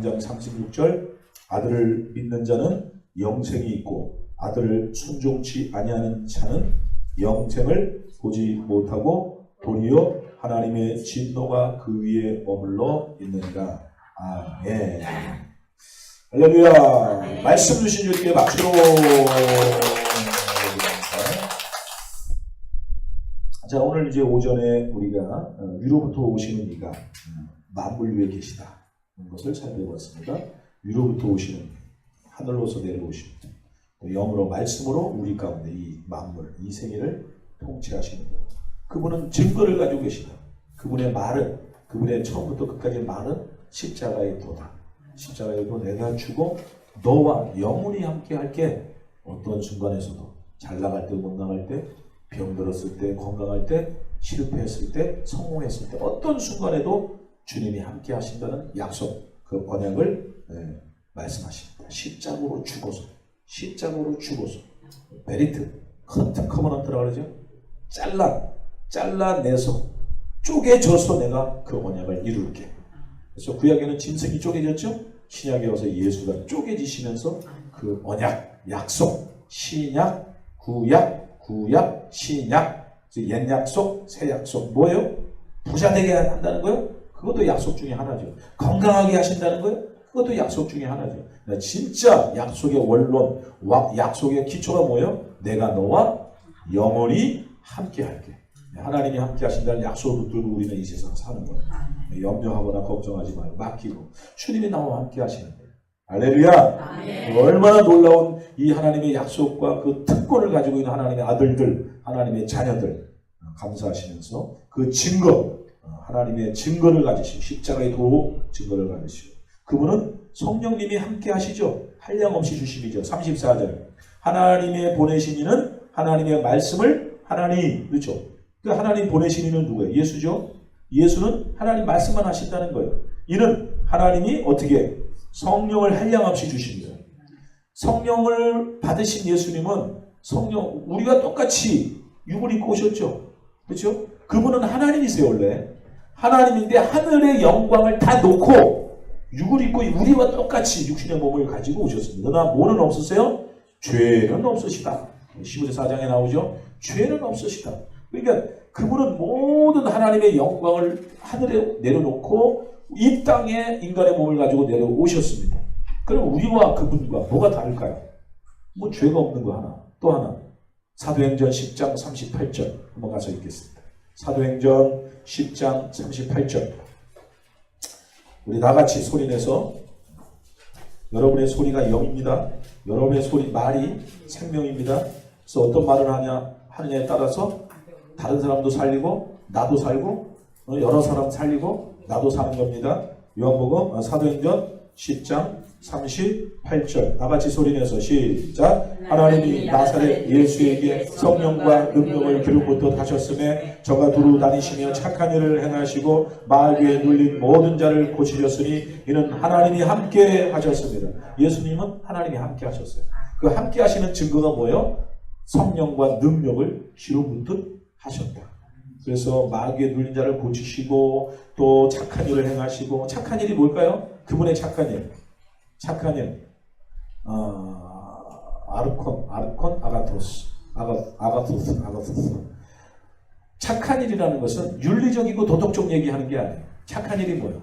3장 36절 아들을 믿는 자는 영생이 있고 아들을 순종치 아니하는 자는 영생을 보지 못하고 도리어 하나님의 진노가 그 위에 머물러 있느니라. 아멘. 할렐루야. 말씀 주신 주님께 박수로. 자, 오늘 이제 오전에 우리가 위로부터 오시는 이가 만물 위에 계시다 것을 살펴봤습니다. 위로부터 오시는 하늘로서 내려오시는 영으로 말씀으로 우리 가운데 이 만물, 이 세계를 통치하시는 것. 그분은 증거를 가지고 계시다. 그분의 말은, 그분의 처음부터 끝까지의 말은 십자가의 도다. 십자가의 도 내가 주고 너와 영원히 함께 할게. 어떤 순간에서도 잘 나갈 때, 못 나갈 때, 병들었을 때, 건강할 때, 실패했을 때, 성공했을 때 어떤 순간에도 주님이 함께 하신다는 약속, 그 언약을 말씀하십니다. 십자가로 죽어서 베리트, 커버넌트라고 그러죠. 잘라내서 쪼개져서 내가 그 언약을 이룰게. 그래서 구약에는 짐승이 쪼개졌죠. 신약에 와서 예수가 쪼개지시면서 그 언약, 약속, 신약, 구약, 신약, 옛 약속, 새 약속 뭐예요? 부자 되게 한다는 거예요? 그것도 약속 중에 하나죠. 건강하게 하신다는 거예요? 그것도 약속 중에 하나죠. 진짜 약속의 원론, 약속의 기초가 뭐예요? 내가 너와 영원히 함께 할게. 하나님이 함께 하신다는 약속을 붙들고 우리는 이 세상 사는 거예요. 염려하거나 걱정하지 말고 맡기고 주님이 나와 함께 하시는 거예요. 할렐루야. 얼마나 놀라운 이 하나님의 약속과 그 특권을 가지고 있는 하나님의 아들들, 하나님의 자녀들 감사하시면서 그 증거, 하나님의 증거를 가지시고 십자가의 도 증거를 가지시고 그분은 성령님이 함께 하시죠. 한량없이 주심이죠. 34절 하나님의 보내신 이는 하나님의 말씀을 그렇죠. 그 하나님 보내신 이는 누구예요? 예수죠. 예수는 하나님 말씀만 하신다는 거예요. 이는 하나님이 어떻게 성령을 한량없이 주십니다. 성령을 받으신 예수님은 우리가 똑같이 육을 입고 오셨죠. 그렇죠? 그분은 하나님이세요. 원래 하나님인데 하늘의 영광을 다 놓고 육을 입고 우리와 똑같이 육신의 몸을 가지고 오셨습니다. 그러나 뭐는 없으세요? 죄는 없으시다. 시부제 4장에 나오죠. 죄는 없으시다. 그러니까 그분은 모든 하나님의 영광을 하늘에 내려놓고 이 땅에 인간의 몸을 가지고 내려오셨습니다. 그럼 우리와 그분과 뭐가 다를까요? 뭐 죄가 없는 거 하나. 또 하나. 사도행전 10장 38절 한번 가서 읽겠습니다. 사도행전 10장 38절 우리 다같이 소리내서 여러분의 소리가 영입니다. 여러분의 말이 생명입니다. 그래서 어떤 말을 하느냐에 따라서 다른 사람도 살리고 나도 살고 여러 사람 살리고 나도 사는 겁니다. 요한복음 사도행전 10장 38절 다같이 소리내서 시작. 하나님이 나사렛 예수에게 성령과 능력을 기름부터 다셨음에 저가 두루 다니시며 착한 일을 행하시고 마귀에 눌린 모든 자를 고치셨으니 이는 하나님이 함께 하셨습니다. 예수님은 하나님이 함께 하셨어요. 그 함께 하시는 증거가 뭐예요? 성령과 능력을 기름부터 하셨다. 그래서 마귀에 눌린 자를 고치시고 또 착한 일을 행하시고 착한 일이 뭘까요? 그분의 착한 일. 아르콘, 아가토스. 착한 일이라는 것은 윤리적이고 도덕적 얘기하는 게 아니에요. 착한 일이 뭐예요?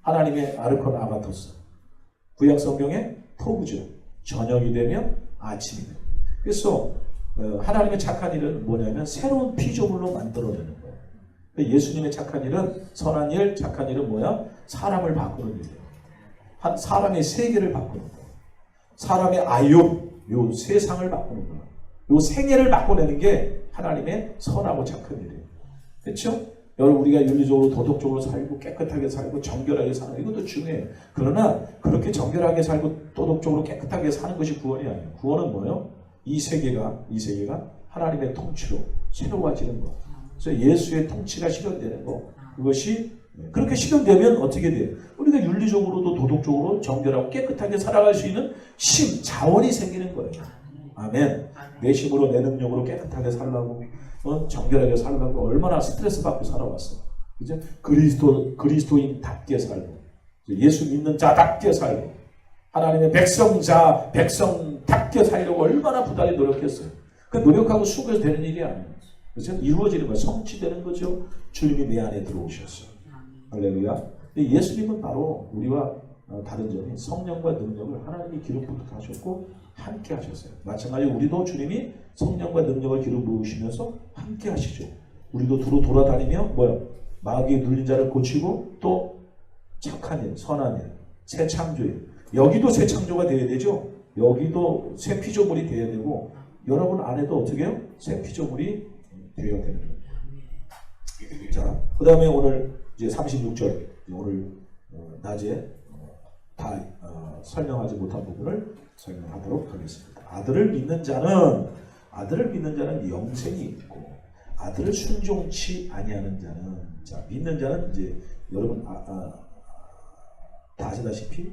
하나님의 아르콘, 아가토스. 구약 성경의 토부죠. 저녁이 되면 아침이 돼요. 그래서 하나님의 착한 일은 뭐냐면 새로운 피조물로 만들어내는 거예요. 예수님의 착한 일은 선한 일, 착한 일은 뭐야? 사람을 바꾸는 일이에요. 사람의 세계를 바꾸는 거예요. 사람의 요 세상을 바꾸는 거예요. 요 생애를 바꿔내는 게 하나님의 선하고 착한 일이에요. 그렇죠? 여러분 우리가 윤리적으로 도덕적으로 살고 깨끗하게 살고 정결하게 사는 이것도 중요해요. 그러나 그렇게 정결하게 살고 도덕적으로 깨끗하게 사는 것이 구원이 아니에요. 구원은 뭐예요? 이 세계가 하나님의 통치로 새로워지는 거. 그래서 예수의 통치가 실현되는 거. 그것이 그렇게 실현되면 어떻게 돼요? 우리가 윤리적으로도 도덕적으로 정결하고 깨끗하게 살아갈 수 있는 자원이 생기는 거예요. 아멘. 내 힘으로 내 능력으로 깨끗하게 살라고 정결하게 살라고 얼마나 스트레스 받고 살아왔어. 그죠? 그리스도인답게 살고 예수 믿는 자답게 살고 하나님의 백성답게 살려고 얼마나 부단히 노력했어요. 그 노력하고 수고해서 되는 일이 아니에요. 그렇죠? 이루어지는 거예요. 성취되는 거죠. 주님이 내 안에 들어오셨어요. 할렐루야. 예수님은 바로 우리와 다른 점이 성령과 능력을 하나님이 기름 부터 하셨고 함께 하셨어요. 마찬가지로 우리도 주님이 성령과 능력을 기름 부으시면서 함께 하시죠. 우리도 두루 돌아다니며 마귀의 눌린 자를 고치고 또 착한 일, 선한 일, 새 창조일. 여기도 새 창조가 되어야 되죠. 여기도 새 피조물이 되어야 되고 여러분 안에도 어떻게 해요? 새 피조물이 되어야 되는 거예요. 자, 그 다음에 오늘 이제 36절 오늘 낮에 다 설명하지 못한 부분을 설명하도록 하겠습니다. 아들을 믿는 자는 영생이 있고 아들을 순종치 아니하는 자는 자 믿는 자는 이제 여러분 다 아시다시피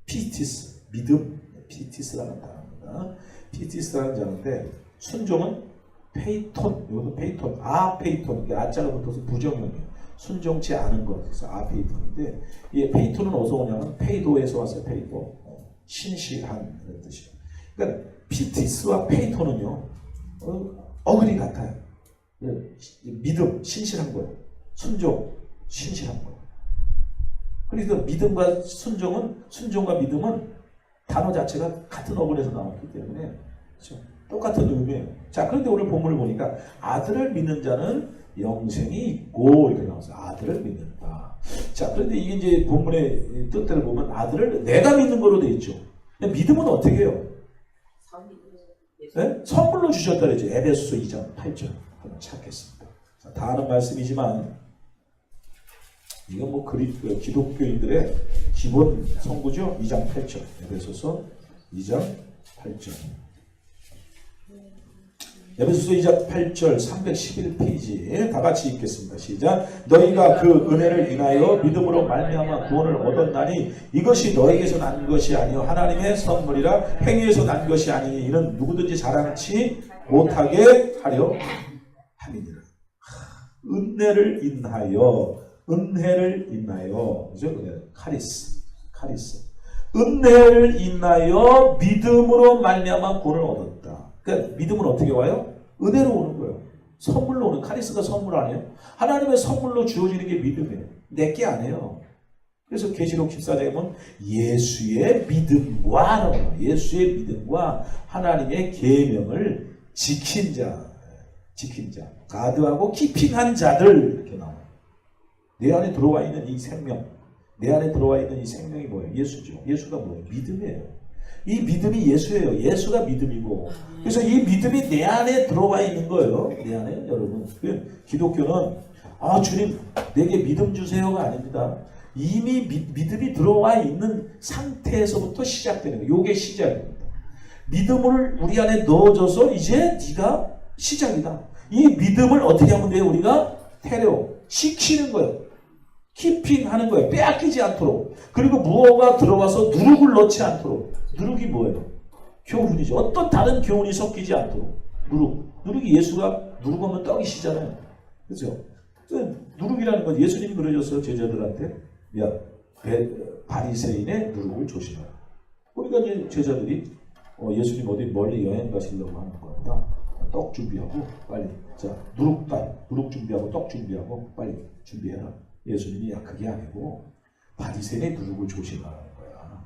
피티스 믿음 피티스라는 단어입니다. 피티스라는 단어인데 순종은 페이톤 이것도 페이톤 페이톤 이게 아자가 붙어서 부정형이에요. 순종치 않은 것 그래서 페이톤인데 이 페이톤은 어디서 오냐면 페이도에서 왔어요. 페이도 신실한 그런 뜻이에요. 그러니까 피티스와 페이톤은요 어글이 같아요. 믿음 신실한 거예요. 순종 신실한 거예요. 그래서 믿음과 순종과 믿음은 단어 자체가 같은 어근에서 나왔기 때문에 그렇죠? 똑같은 의미예요. 자, 그런데 오늘 본문을 보니까 아들을 믿는 자는 영생이 있고 이렇게 나와서 아들을 믿는다. 자, 그런데 이게 이제 본문의 뜻대로 보면 아들을 내가 믿는 거로 돼 있죠. 믿음은 어떻게 해요? 네? 선물로 주셨다 그랬죠. 에베소서 2장 8절 한번 찾겠습니다. 자, 다 아는 말씀이지만 이건 기독교인들의 기본 성구죠. 2장 8절 에베소서 2장 8절 에베소서 2장 8절 311페이지 다 같이 읽겠습니다. 시작. 너희가 그 은혜를 인하여 믿음으로 말미암아 구원을 얻었나니 이것이 너에게서 난 것이 아니요 하나님의 선물이라 행위에서 난 것이 아니니 이는 누구든지 자랑치 못하게 하려 함이니라. 은혜를 인하여 그죠? 카리스 은혜를 인하여 믿음으로 말미암아 구원을 얻었다. 그러니까 믿음은 어떻게 와요? 은혜로 오는 거예요. 선물로 오는 카리스가 선물 아니에요? 하나님의 선물로 주어지는 게 믿음이에요. 내게 아니에요. 그래서 계시록 14장에 보면 예수의 믿음과 하나님의 계명을 지킨 자 가드하고 키핑한 자들 이렇게 나와요. 내 안에 들어와 있는 이 생명이 뭐예요? 예수죠. 예수가 뭐예요? 믿음이에요. 이 믿음이 예수예요. 예수가 믿음이고. 그래서 이 믿음이 내 안에 들어와 있는 거예요. 내 안에 여러분. 기독교는 주님 내게 믿음 주세요가 아닙니다. 이미 믿음이 들어와 있는 상태에서부터 시작되는 거예요. 이게 시작입니다. 믿음을 우리 안에 넣어줘서 이제 네가 시작이다. 이 믿음을 어떻게 하면 돼요? 우리가 시키는 거예요. 키핑하는 거예요. 빼앗기지 않도록. 그리고 무엇가 들어와서 누룩을 넣지 않도록. 누룩이 뭐예요? 교훈이죠. 어떤 다른 교훈이 섞이지 않도록. 누룩이 예수가 누룩 없는 떡이시잖아요. 그렇죠? 누룩이라는 건 예수님이 그러셨어요. 제자들한테. 바리새인의 누룩을 조심하라. 그러니까 이제 제자들이 예수님 어디 멀리 여행 가시려고 하는 거다. 떡 준비하고 빨리. 자, 누룩 준비하고 떡 준비하고 빨리 준비해라. 예수님이 그게 아니고 바리새인의 누룩을 조심하라는 거야.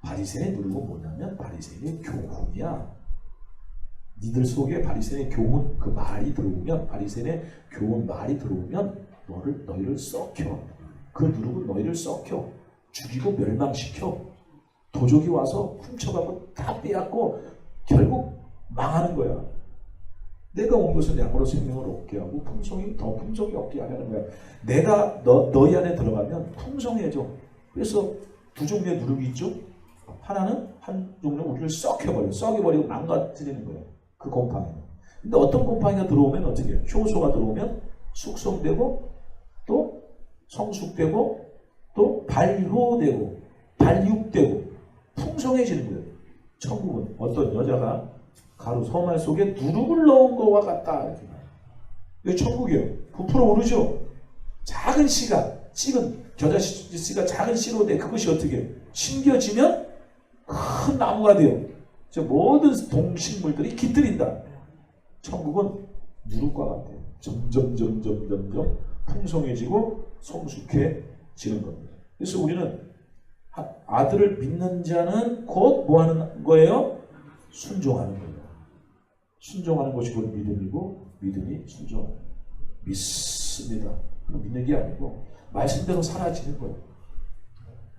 바리새인의 누룩은 뭐냐면 바리새인의 교훈이야. 니들 속에 바리새인의 교훈 그 말이 들어오면 바리새인의 교훈 말이 들어오면 너희를 썩혀. 그 누룩은 너희를 썩혀. 죽이고 멸망시켜. 도적이 와서 훔쳐가고 다 빼앗고 결국 망하는 거야. 내가 온 것은 양으로 생명을 얻게 하고 더 풍성히 얻게 하려는 거야. 내가 너희 안에 들어가면 풍성해져. 그래서 두 종류의 누룩이 있죠. 하나는 한 종류는 우리를 썩여버리고 망가뜨리는 거예요. 그 곰팡이는. 근데 어떤 곰팡이가 들어오면 어떻게 해요? 효소가 들어오면 숙성되고 또 성숙되고 또 발효되고 발육되고 풍성해지는 거예요. 천국은 어떤 여자가 가루 소말 속에 누룩을 넣은 것과 같다. 이게 천국이에요. 부풀어 오르죠. 작은 씨가 찍은 겨자씨가 작은 씨로 돼. 그것이 어떻게 심겨지면 큰 나무가 돼요. 모든 동식물들이 깃들인다. 천국은 누룩과 같아요. 점점 풍성해지고 성숙해지는 겁니다. 그래서 우리는 아들을 믿는 자는 곧 뭐 하는 거예요? 순종하는 거예요. 순종하는 것이 곧 믿음이고 믿음이 순종. 믿습니다. 믿는 게 아니고 말씀대로 사라지는 거예요.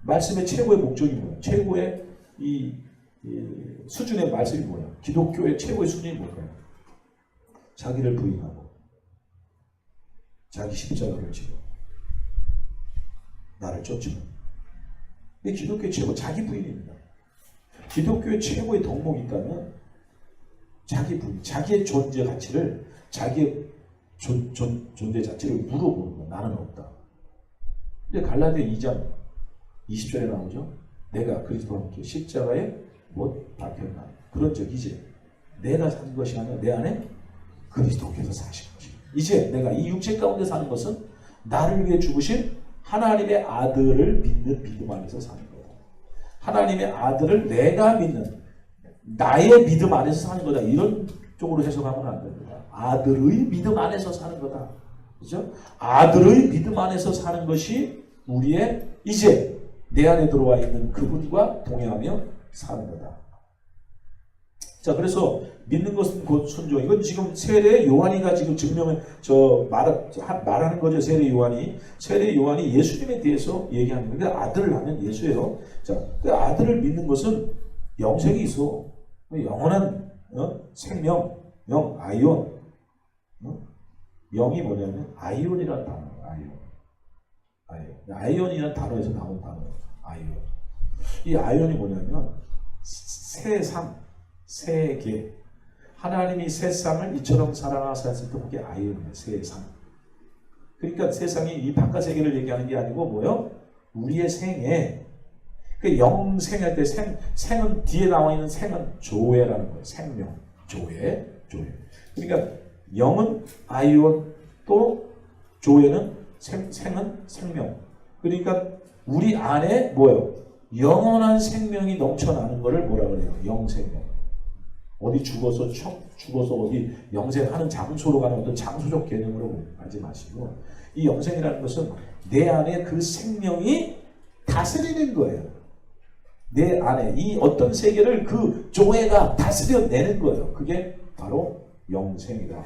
말씀의 최고의 목적이 뭐예요? 최고의 이 수준의 말씀이 뭐예요? 기독교의 최고의 수준이 뭘까요? 자기를 부인하고 자기 십자가를 지고 나를 쫓으면 이게 기독교의 최고 자기 부인입니다. 기독교의 최고의 덕목이 있다면 자기 부인, 자기의 존재 가치를 자기의 존재 자체를 물어보는 거야. 나는 없다. 근데 갈라디아 2장 20절에 나오죠. 내가 그리스도와 함께 십자가에 못 박혔나. 그런 적 이제 내가 산 것이 아니라 내 안에 그리스도께서 사신 것이다. 이제 내가 이 육체 가운데 사는 것은 나를 위해 죽으신 하나님의 아들을 믿는 믿음 안에서 사는 거다. 하나님의 아들을 내가 믿는 나의 믿음 안에서 사는 거다. 이런 쪽으로 해석하면 안 됩니다. 아들의 믿음 안에서 사는 거다. 그죠? 아들의 믿음 안에서 사는 것이 우리의 이제 내 안에 들어와 있는 그분과 동행하며 사는 거다. 자, 그래서 믿는 것은 곧 순종. 이건 지금 세례 요한이가 지금 증명을 말하는 거죠. 세례 요한이 예수님에 대해서 얘기하는 거예요. 그러니까 아들을 하면 예수예요. 자, 그 아들을 믿는 것은 영생이 있어. 영원한 생명, 아이온. 영이 뭐냐면 아이온이라는 단어예요. 아이온이라는 단어에서 나온 단어예요. 아이온. 이 아이온이 뭐냐면 세상, 세계. 하나님이 세상을 이처럼 사랑하셨을 때 그게 아이온이에요. 세상. 그러니까 세상이 이 바깥 세계를 얘기하는 게 아니고 뭐요? 우리의 생애. 그 영생할 때 생은 뒤에 나와 있는 생은 조회라는 거예요. 생명. 조회. 그러니까 영은 아이온, 또 조회는 생은 생명. 그러니까 우리 안에 뭐예요? 영원한 생명이 넘쳐나는 것을 뭐라 그래요? 영생명. 어디 죽어서 어디 영생하는 장소로 가는 어떤 장소적 개념으로 하지 마시고, 이 영생이라는 것은 내 안에 그 생명이 다스리는 거예요. 내 안에 이 어떤 세계를 그 조회가 다스려내는 거예요. 그게 바로 영생이다.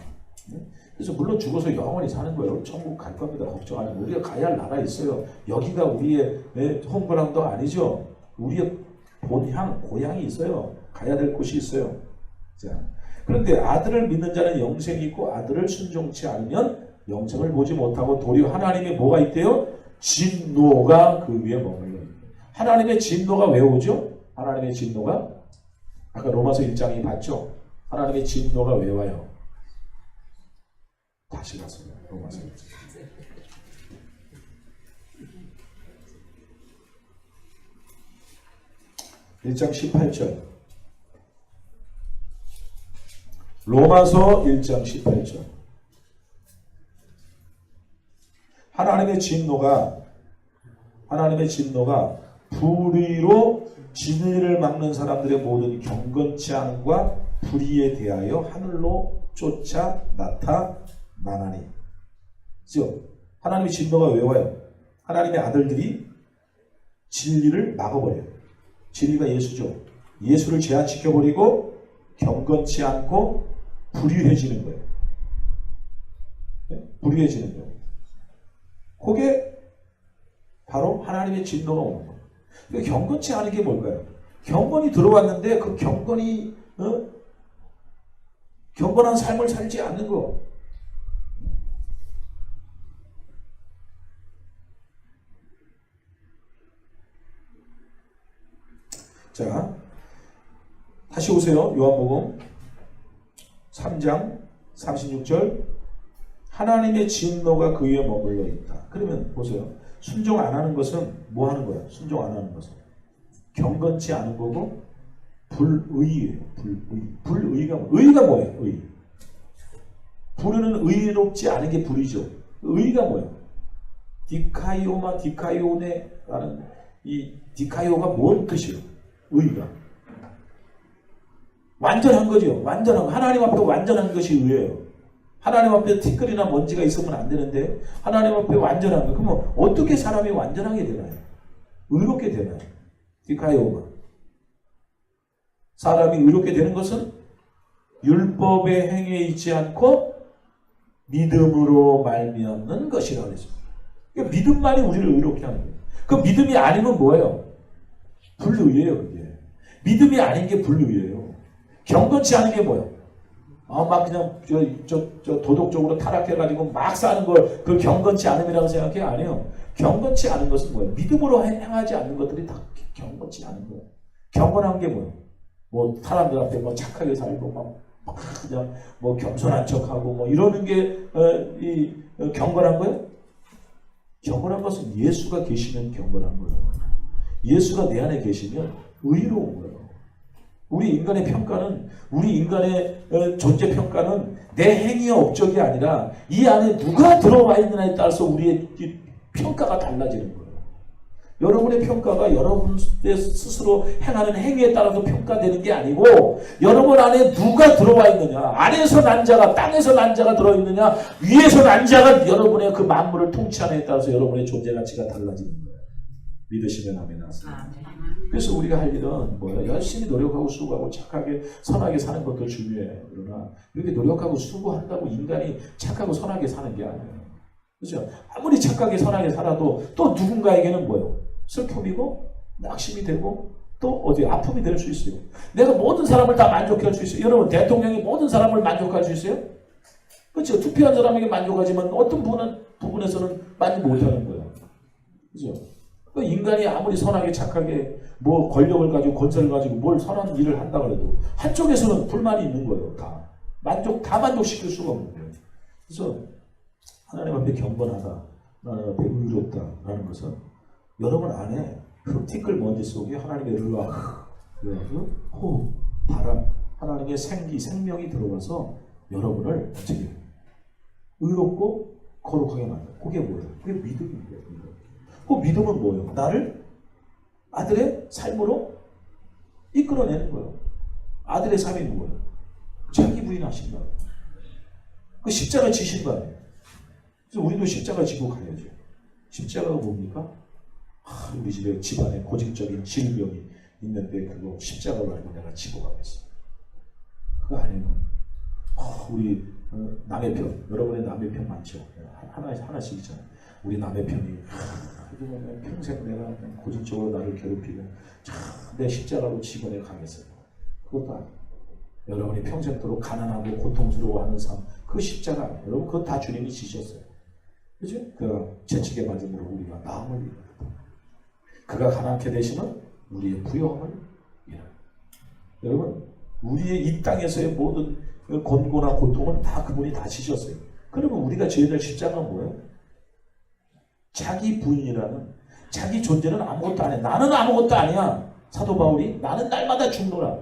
그래서 물론 죽어서 영원히 사는 거예요. 천국 갈 겁니다. 걱정 안 해요. 우리가 가야 할 나라 있어요. 여기가 우리의 홈그라운드 아니죠. 우리의 본향, 고향이 있어요. 가야 될 곳이 있어요. 자, 그런데 아들을 믿는 자는 영생이 있고 아들을 순종치 않으면 영생을 보지 못하고 도리어 하나님의 뭐가 있대요? 진노가 그 위에 머물러 있대요. 하나님의 진노가 왜 오죠? 하나님의 진노가 아까 로마서 1장이 봤죠? 하나님의 진노가 왜 와요? 다시 가세요. 로마서 1장 18절. 로마서 1장 18절. 하나님의 진노가 불의로 진리를 막는 사람들의 모든 경건치 않음과 불의에 대하여 하늘로 쫓아 나타나나니. 그죠? 하나님의 진노가 왜 와요? 하나님의 아들들이 진리를 막아버려요. 진리가 예수죠. 예수를 제한시켜버리고 경건치 않고 불의해지는 거예요. 네? 불의해지는 거예요. 그게 바로 하나님의 진노가 오는 거예요. 그러니까 경건치 않은 게 뭘까요? 경건이 들어왔는데 그 경건이 경건한 삶을 살지 않는 거. 자, 다시 오세요. 요한복음 3장 36절. 하나님의 진노가 그 위에 머물러 있다. 그러면 보세요. 순종 안 하는 것은 뭐 하는 거야? 순종 안 하는 것은 경건치 않은 거고 불의예요. 불의가 뭐예요? 의. 불의는 의롭지 않은 게 불의죠. 의가 뭐예요? 디카이오마 디카이오네라는 이 디카이오가 뭔 뜻이에요? 의가. 완전한 거죠. 완전한 거. 하나님 앞에 완전한 것이 의예요. 하나님 앞에 티끌이나 먼지가 있으면 안 되는데 하나님 앞에 완전한 거. 그러면 어떻게 사람이 완전하게 되나요? 의롭게 되나요? 디카이오가. 사람이 의롭게 되는 것은 율법의 행위에 있지 않고 믿음으로 말미암는 것이라고 했습니다. 그러니까 믿음만이 우리를 의롭게 하는 거예요. 그 믿음이 아니면 뭐예요? 불의예요. 그게. 믿음이 아닌 게 불의예요. 경건치 않은 게 뭐예요? 막 그냥 도덕적으로 타락해가지고 막 사는 걸 그 경건치 않음이라고 생각해? 아니에요. 경건치 않은 것은 뭐예요? 믿음으로 행하지 않는 것들이 다 경건치 않은 거예요. 경건한 게 뭐예요? 뭐 사람들 앞에 뭐 착하게 살고 막 그냥 뭐 겸손한 척하고 뭐 이러는 게 경건한 거예요? 경건한 것은 예수가 계시면 경건한 거예요. 예수가 내 안에 계시면 의로운 거예요. 우리 인간의 평가는, 우리 인간의 존재 평가는 내 행위의 업적이 아니라 이 안에 누가 들어와 있느냐에 따라서 우리의 평가가 달라지는 거예요. 여러분의 평가가 여러분 스스로 행하는 행위에 따라서 평가되는 게 아니고 여러분 안에 누가 들어와 있느냐, 안에서 난 자가, 땅에서 난 자가 들어있느냐, 위에서 난 자가 여러분의 그 만물을 통치하느냐에 따라서 여러분의 존재 가치가 달라지는 거예요. 믿으시면 아멘 하세요. 그래서 우리가 할 일은 뭐예요? 열심히 노력하고 수고하고 착하게 선하게 사는 것도 중요해요. 그러나 이렇게 노력하고 수고한다고 인간이 착하고 선하게 사는 게 아니에요. 그렇죠? 아무리 착하게 선하게 살아도 또 누군가에게는 뭐예요? 슬픔이고 낙심이 되고 또 어디 아픔이 될 수 있어요. 내가 모든 사람을 다 만족해 할 수 있어요. 여러분 대통령이 모든 사람을 만족할 수 있어요? 그렇죠? 투표한 사람에게 만족하지만 어떤 부분에서는 만족 못하는 거예요. 그렇죠? 인간이 아무리 선하게 착하게 뭐 권력을 가지고 권세를 가지고 뭘 선한 일을 한다 그래도 한쪽에서는 불만이 있는 거예요. 다 만족시킬 수가 없는 거예요. 그래서 하나님 앞에 경건하다, 하나님 앞에 의롭다라는 것은 여러분 안에 흙티끌 먼지 속에 하나님의 르아, 호흡, 바람, 하나님의 생명이 들어와서 여러분을 어떻게 의롭고 거룩하게 만든다. 그게 뭐예요? 그게 믿음이에요. 그 믿음은 뭐예요? 나를 아들의 삶으로 이끌어내는 거예요. 아들의 삶이 뭐예요? 자기 부인하신 거예요. 그 십자가 지신 거 아니에요? 그래서 우리도 십자가 지고 가야죠. 십자가가 뭡니까? 우리 집안에 고직적인 질병이 있는데 그거 십자가로 알고 내가 지고 가겠어. 그거 아니면 우리 남의 편, 여러분의 남의 편 많죠? 하나씩 있잖아요. 우리 남의 편이 평생 내가 고질적으로 나를 괴롭히고 내 십자가로 지고 내가 가겠어요. 그것도 아니에요. 여러분이 평생도록 가난하고 고통스러워하는 삶, 그 십자가 아니에요. 여러분 그거 다 주님이 지셨어요. 그죠? 그 채찍에 맞음으로 우리가 나음을 입니다. 그가 가난케 되시면 우리의 부요함을 이뤄요. 여러분 우리의 이 땅에서의 모든 권고나 고통은 다 그분이 다 지셨어요. 그러면 우리가 져야 될 십자가는 뭐예요? 자기 부인이라는 자기 존재는 아무것도 안 해. 나는 아무것도 아니야. 사도 바울이 나는 날마다 죽노라.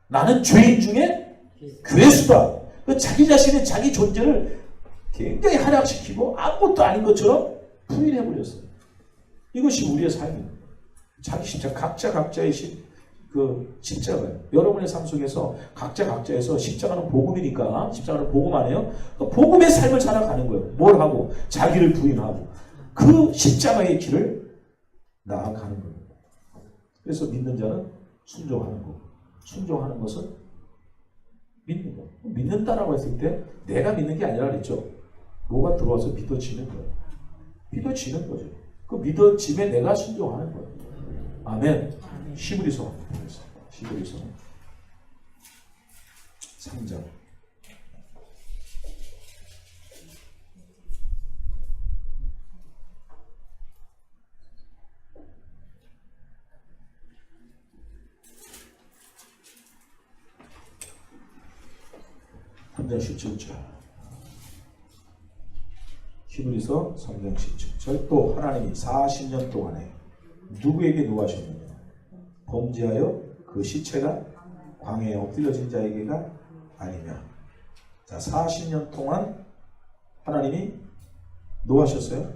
나는 죄인 중에 괴수다. 그 자기 자신의 자기 존재를 굉장히 하락시키고 아무것도 아닌 것처럼 부인해버렸어요. 이것이 우리의 삶이에요. 자기 십자가, 각자의 그 십자가예요. 여러분의 삶 속에서 각자에서 십자가는 복음이니까 십자가는 복음 아니에요? 그 복음의 삶을 살아가는 거예요. 뭘 하고? 자기를 부인하고 그 십자가의 길을 나아가는 거예요. 그래서 믿는 자는 순종하는 거고 순종하는 것은 믿는 거. 믿는다라고 했을 때 내가 믿는 게 아니라 그랬죠. 뭐가 들어와서 믿어지는 거예요. 믿어지는 거죠. 그 믿어짐에 내가 순종하는 거예요. 아멘. 히브리서 3장 3장 17절. 히브리서 3장 17절. 또 하나님이 40년 동안에 누구에게 노하셨느냐? 범죄하여 그 시체가 광야에 엎드려진 자에게가 아니냐. 자, 40년 동안 하나님이 노하셨어요?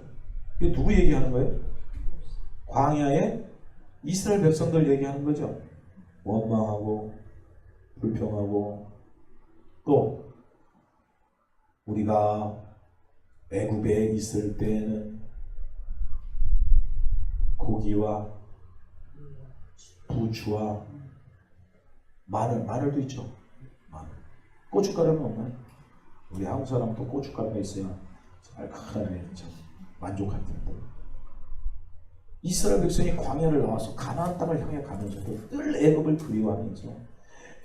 이게 누구 얘기하는 거예요? 광야에 이스라엘 백성들 얘기하는 거죠. 원망하고 불평하고 또 우리가 애굽에 있을 때에는 고기와 부추와 마늘도 있죠. 마늘. 고춧가루는 없나요? 우리 한국 사람도 고춧가루가 있어야 알칼하게 만족할 텐데. 이스라엘 백성이 광야를 나와서 가나안 땅을 향해 가면서도 늘 애굽을 그리워하면서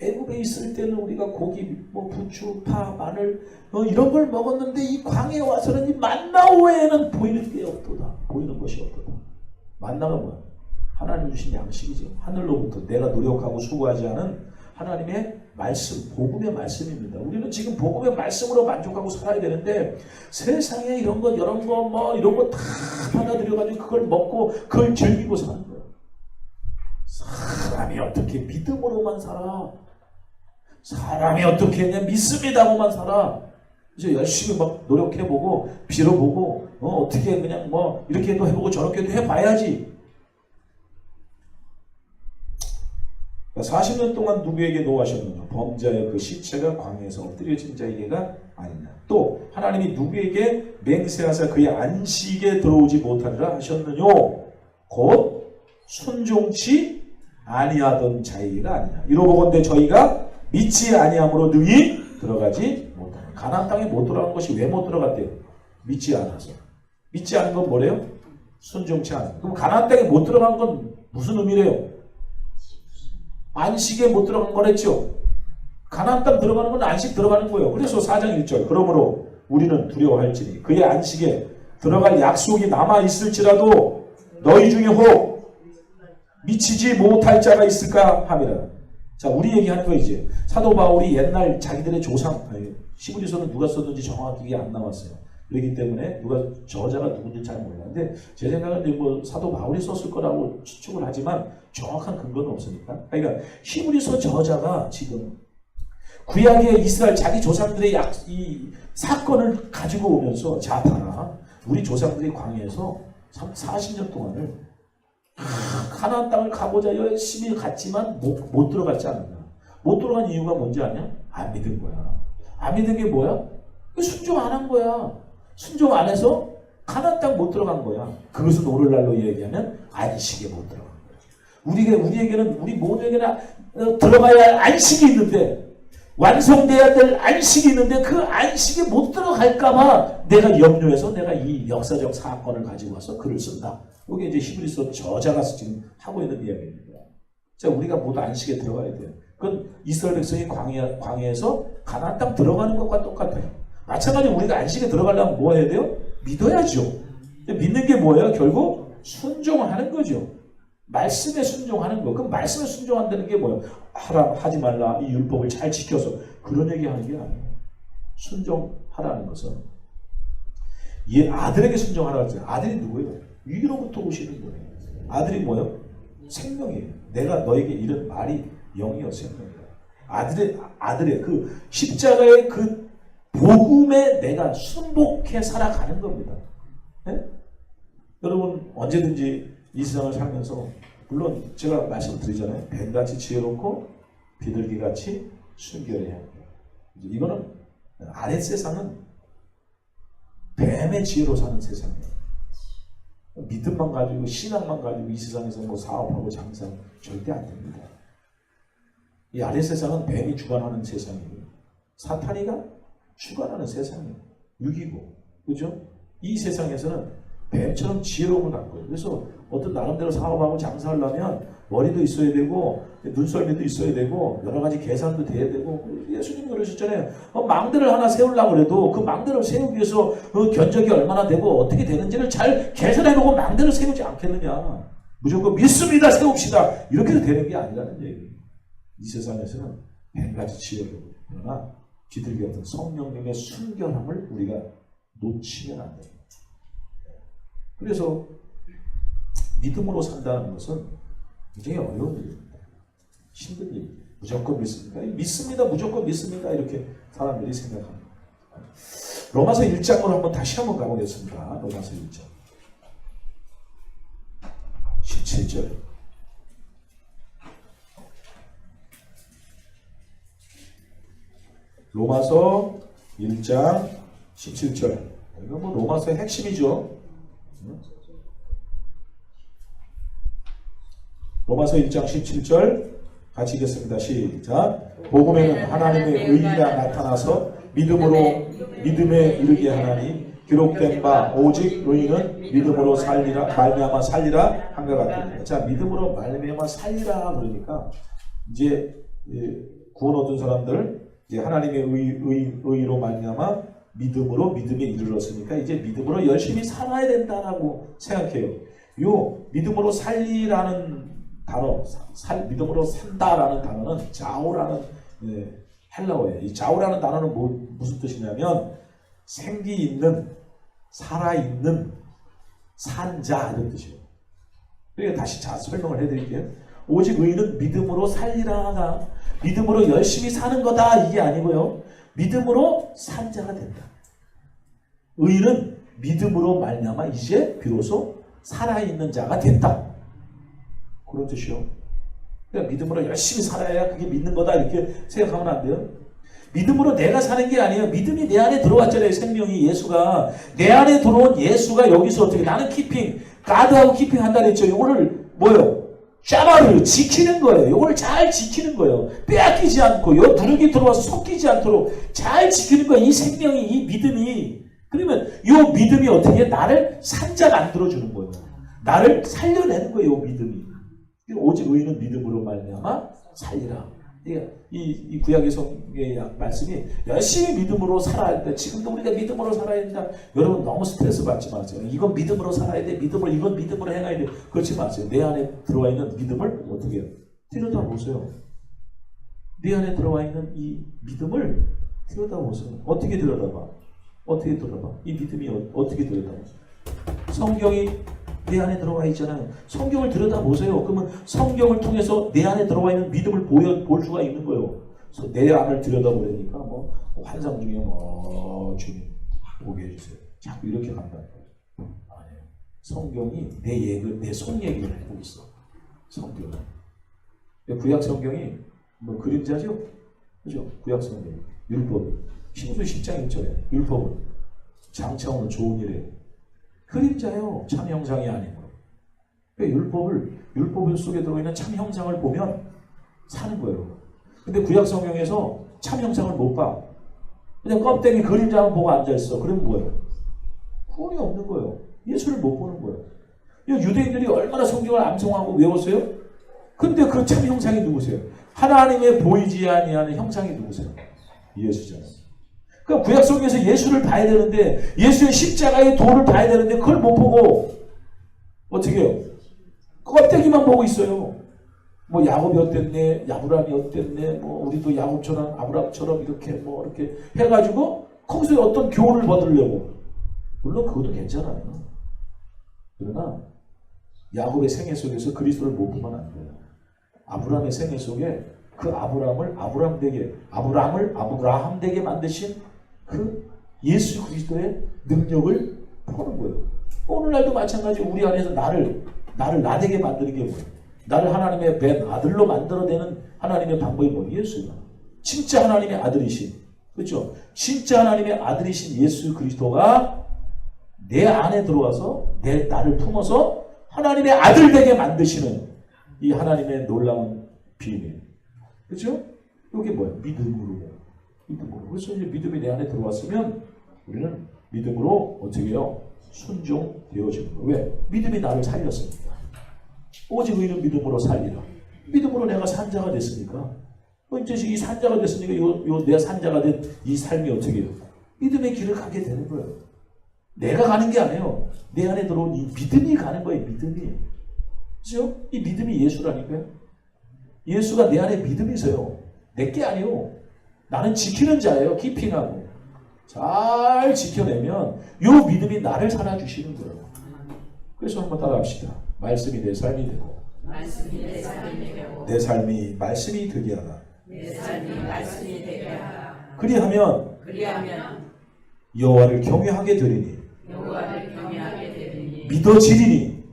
애굽에 있을 때는 우리가 고기, 부추, 파, 마늘 이런 걸 먹었는데 이 광야에 와서는 이 만나 외에는 보이는 게 없도다. 보이는 것이 없도다. 만나가 뭐야? 하나님 주신 양식이죠. 하늘로부터 내가 노력하고 수고하지 않은 하나님의 말씀, 복음의 말씀입니다. 우리는 지금 복음의 말씀으로 만족하고 살아야 되는데 세상에 이런 거 다 받아들여가지고 그걸 먹고 그걸 즐기고 사는 거예요. 사람이 어떻게 믿음으로만 살아? 사람이 어떻게 그냥 믿습니다고만 살아? 그래서 열심히 막 노력해보고 빌어보고 어떻게 그냥 이렇게도 해보고 저렇게도 해봐야지. 40년 동안 누구에게 노하셨느냐? 범자의 그 시체가 광야에서 엎드려진 자에게가 아니냐. 또 하나님이 누구에게 맹세하사 그의 안식에 들어오지 못하리라 하셨느냐? 곧 순종치 아니하던 자에게가 아니냐. 이로보건대 저희가 믿지 아니함으로 능히 들어가지 못하는. 가나안 땅에 못 들어간 것이 왜 못 들어갔대요? 믿지 않아서. 믿지 않은 건 뭐래요? 순종치 않아. 그럼 가나안 땅에 못 들어간 건 무슨 의미래요? 안식에 못 들어간 거랬죠. 가나안 땅 들어가는 건 안식 들어가는 거예요. 그래서 4장 1절 그러므로 우리는 두려워할지니 그의 안식에 들어갈 약속이 남아있을지라도 너희 중에 혹 미치지 못할 자가 있을까 함이라. 자, 우리 얘기하는 거 이제 사도 바울이 옛날 자기들의 조상 히브리서는 누가 썼는지 정확하게 안 나왔어요. 그렇기 때문에 저자가 누군지 잘 몰랐는데 제 생각은 사도 바울이 썼을 거라고 추측을 하지만 정확한 근거는 없으니까. 그러니까 히브리서 저자가 지금 구약의 이스라엘 자기 조상들의 이 사건을 가지고 오면서 자 봐라. 우리 조상들이 광야에서 40년 동안을 가나안 땅을 가고자 열심히 갔지만 못 들어갔지 않느냐. 못 들어간 이유가 뭔지 아냐? 안 믿은 거야. 안 믿은 게 뭐야? 순종 안 한 거야. 순종 안 해서 가나안 땅 못 들어간 거야. 그것은 오늘날로 얘기하면 안식에 못 들어간 거야. 우리에게는 우리 모두에게나 들어가야 할 안식이 있는데 완성돼야 될 안식이 있는데 그 안식에 못 들어갈까봐 내가 염려해서 내가 이 역사적 사건을 가지고 와서 글을 쓴다. 이게 이제 히브리서 저자가 지금 하고 있는 이야기입니다. 자, 우리가 모두 안식에 들어가야 돼요. 그건 이스라엘 백성이 광야에서 가나안 땅 들어가는 것과 똑같아요. 마찬가지로 우리가 안식에 들어가려면 뭐 해야 돼요? 믿어야죠. 믿는 게 뭐예요? 결국 순종하는 거죠. 말씀에 순종하는 거. 그럼 말씀에 순종한다는 게 뭐예요? 하지 말라. 이 율법을 잘 지켜서 그런 얘기하는 게 아니에요. 순종하라는 것은 아들에게 순종하라고 했잖아요. 아들이 누구예요? 위로부터 오시는 거예요. 아들이 뭐예요? 생명이에요. 내가 너에게 이런 말이 영이요 생명이에요. 아들의 그 십자가의 그 복음에 내가 순복해 살아가는 겁니다. 네? 여러분 언제든지 이 세상을 살면서 물론 제가 말씀드리잖아요. 뱀같이 지혜롭고 비둘기같이 순결해야 해요. 이거는 아랫 세상은 뱀의 지혜로 사는 세상이에요. 믿음만 가지고 신앙만 가지고 이 세상에서 사업하고 장사 절대 안 됩니다. 이 아랫 세상은 뱀이 주관하는 세상이에요. 사탄이가 주관하는 세상이에요. 육이고, 그죠? 이 세상에서는 뱀처럼 지혜로움을 갖고 있어요. 그래서 어떤 나름대로 사업하고 장사하려면 머리도 있어야 되고 눈썰미도 있어야 되고 여러 가지 계산도 돼야 되고 예수님 그러셨잖아요. 망대를 하나 세우려고 해도 그 망대를 세우기 위해서 견적이 얼마나 되고 어떻게 되는지를 잘 계산해놓고 망대를 세우지 않겠느냐. 무조건 믿습니다 세웁시다 이렇게 되는 게 아니라는 얘기예요. 이 세상에서는 뱀같이 지혜로워. 그러나 비둘기 같은 성령님의 순결함을 우리가 놓치면 안 됩니다. 그래서 믿음으로 산다는 것은 굉장히 어려운 일입니다. 힘든 일. 무조건 믿습니다. 믿습니다. 무조건 믿습니다. 이렇게 사람들이 생각합니다. 로마서 1장으로 다시 한번 가보겠습니다. 로마서 1장. 로마서 1장 17절. 이거 뭐 로마서의 핵심이죠. 로마서 1장 17절 같이 읽겠습니다. 시작. 복음에는 하나님의 의가 나타나서 믿음에 이르게 하나니 기록된 바 오직 의인은 믿음으로 살리라 말미암아 살리라 한것 같습니다. 자, 믿음으로 말미암아 살리라 그러니까 이제 구원 얻은 사람들 이제 하나님의 의로 말미암아 믿음으로 믿음에 이르렀으니까 이제 믿음으로 열심히 살아야 된다라고 생각해요. 요 믿음으로 살리라는 단어, 믿음으로 산다라는 단어는 자오라는 헬라어예요. 이 자오라는 단어는 무슨 뜻이냐면 생기 있는, 살아있는, 산자 이런 뜻이에요. 그러니까 다시 설명을 해드릴게요. 오직 의인은 믿음으로 살리라가 믿음으로 열심히 사는 거다 이게 아니고요. 믿음으로 산 자가 된다. 의인은 믿음으로 말미암아 이제 비로소 살아있는 자가 됐다. 그런 뜻이요. 그러니까 믿음으로 열심히 살아야 그게 믿는 거다 이렇게 생각하면 안 돼요. 믿음으로 내가 사는 게 아니에요. 믿음이 내 안에 들어왔잖아요. 생명이 예수가 내 안에 들어온 예수가 여기서 어떻게 나는 키핑 가드하고 키핑 한다 그랬죠. 이거를 뭐요? 샤바를 지키는 거예요. 이걸 잘 지키는 거예요. 빼앗기지 않고 요 누룩이 들어와서 섞이지 않도록 잘 지키는 거예요. 이 생명이 이 믿음이 그러면 이 믿음이 어떻게 나를 산자 만들어주는 거예요. 나를 살려내는 거예요. 이 믿음이. 오직 의인은 믿음으로 말미암아 살리라. 이 구약의 성경의 말씀이 열심히 믿음으로 살아야 돼. 지금도 우리가 믿음으로 살아야 된다. 여러분 너무 스트레스 받지 마세요. 이건 믿음으로 살아야 돼. 이건 믿음으로 행해야 돼. 그렇지 마세요. 내 안에 들어와 있는 믿음을 어떻게 해요? 들여다보세요. 내 안에 들어와 있는 이 믿음을 들여다보세요. 어떻게 들여다봐? 어떻게 들여다봐? 이 믿음이 어떻게 들여다봐? 성경이 내 안에 들어와 있잖아요. 성경을 들여다보세요. 그러면 성경을 통해서 내 안에 들어와 있는 믿음을 볼 수가 있는 거예요. 그래서 내 안을 들여다보려니까 환상 중에 주님 보게 해주세요. 자꾸 이렇게 간다는 거예요. 아니에요. 성경이 내 속 얘기를 하고 있어. 성경은. 구약 성경이 그림자죠? 그죠? 구약 성경. 율법. 신수 10장 1절에 율법은 장차오는 좋은 일에 그림자요. 참 형상이 아니고. 율법 속에 들어있는 참 형상을 보면 사는 거예요. 근데 구약 성경에서 참 형상을 못 봐. 그냥 껍데기 그림자만 보고 앉아있어. 그럼 뭐예요? 구원이 없는 거예요. 예수를 못 보는 거예요. 유대인들이 얼마나 성경을 암송하고 외웠어요? 근데 그 참 형상이 누구세요? 하나님의 보이지 아니하는 형상이 누구세요? 예수잖아요. 그러니까 구약 성경에서 예수를 봐야 되는데 예수의 십자가의 도를 봐야 되는데 그걸 못 보고 어떻게 해요? 껍데기만 보고 있어요. 야곱이 어땠네, 아브라함이 어땠네, 우리도 야곱처럼 아브라함처럼 이렇게 해가지고 거기서 어떤 교훈을 받으려고. 물론 그것도 괜찮아요. 그러나 야곱의 생애 속에서 그리스도를 못 보면 안 돼요. 아브라함의 생애 속에 그 아브라함을 아브라함 되게 만드신 그 예수 그리스도의 능력을 보는 거예요. 오늘날도 마찬가지. 우리 안에서 나를 나되게 만드는 게 뭐예요? 나를 하나님의 된 아들로 만들어내는 하나님의 방법이 뭐예요? 예수가. 진짜 하나님의 아들이신, 그렇죠? 진짜 하나님의 아들이신 예수 그리스도가 내 안에 들어와서 나를 품어서 하나님의 아들 되게 만드시는 이 하나님의 놀라운 비밀. 그렇죠? 이게 뭐예요? 믿음으로. 그래서 이제 믿음이 내 안에 들어왔으면 우리는 믿음으로 어떻게 해요? 순종되어지는 거예요. 왜? 믿음이 나를 살렸으니까. 오직 의인은 믿음으로 살리라. 믿음으로 내가 산자가 됐으니까. 이제 이 산자가 됐으니까 내 산자가 된 이 삶이 어떻게 해요? 믿음의 길을 가게 되는 거예요. 내가 가는 게 아니에요. 내 안에 들어온 이 믿음이 가는 거예요. 믿음이. 그렇죠? 이 믿음이 예수라니까요. 예수가 내 안에 믿음이세요. 내 게 아니에요. 나는 지키는 자예요. 키핑하고. 잘 지켜내면 이 믿음이 나를 살아주시는 거예요. 그래서 한번 따라합시다. 말씀이 내 삶이 되고 내 삶이 말씀이 되게 하라. 그리하면 여호와를 경외하게 되리니 믿어지리니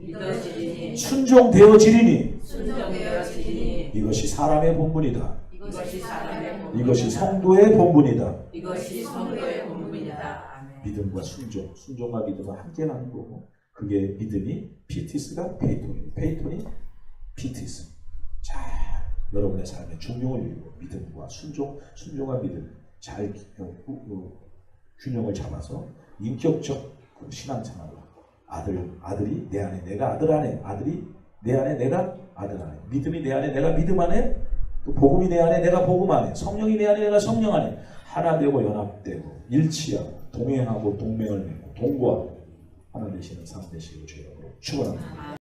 순종되어지리니 이것이 사람의 본분이다. 이것이 성도의 본분이다. 이것이 성도의 본분이다. 아멘. 믿음과 순종과 믿음은 함께 가는 거고, 그게 믿음이 피티스가 페이톤이고, 페이톤이 피티스. 자, 여러분의 삶의 중용을 이루고 믿음과 순종과 믿음 잘 균형을 잡아서 인격적 신앙생활을 아들이 내 안에, 내가 아들 안에, 아들이 내 안에, 내가 아들 안에, 믿음이 내 안에, 내가 믿음 안에, 또 복음이 내 안에, 내가 복음 안에, 성령이 내 안에, 내가 성령 안에 하나 되고 연합되고 일치하고 동행하고 동맹을 맺고 동거하고 하나 되시는 삶 되시고 주여 축원합니다.